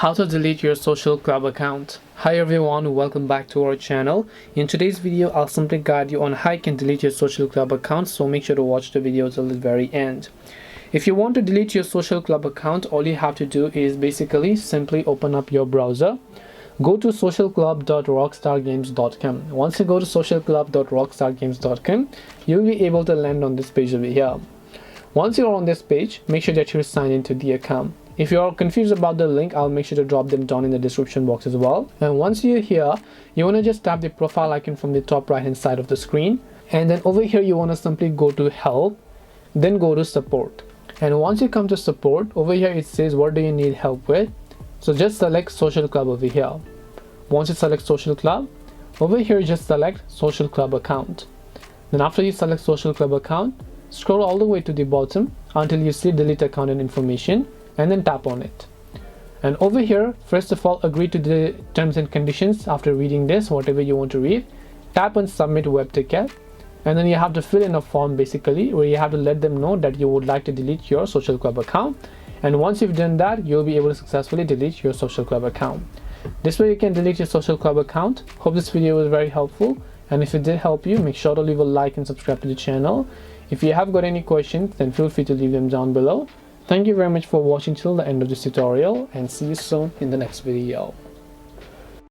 How to delete your social club account. Hi everyone, welcome back to our channel. In today's video, I'll simply guide you on how you can delete your social club account, so make sure to watch the video till the very end. If you want to delete your social club account, all you have to do is basically simply open up your browser. Go to socialclub.rockstargames.com. Once you go to socialclub.rockstargames.com, you'll be able to land on this page over here. Once you're on this page, make sure that you're signed into the account. If you're confused about the link, I'll make sure to drop them down in the description box as well. And once you're here, you want to just tap the profile icon from the top right hand side of the screen. And then over here, you want to simply go to help, then go to support. And once you come to support, over here it says what do you need help with. So just select social club over here. Once you select social club, over here just select social club account. Then after you select social club account, scroll all the way to the bottom until you see delete account and information, and then tap on it. And over here, first of all, agree to the terms and conditions. After reading this, whatever you want to read, tap on submit web ticket, and then you have to fill in a form basically where you have to let them know that you would like to delete your social club account. And once you've done that, you'll be able to successfully delete your social club account. This way you can delete your social club account. Hope this video was very helpful, and if it did help you, make sure to leave a like and subscribe to the channel. If you have got any questions, then feel free to leave them down below. Thank you very much for watching till the end of this tutorial, and see you soon in the next video.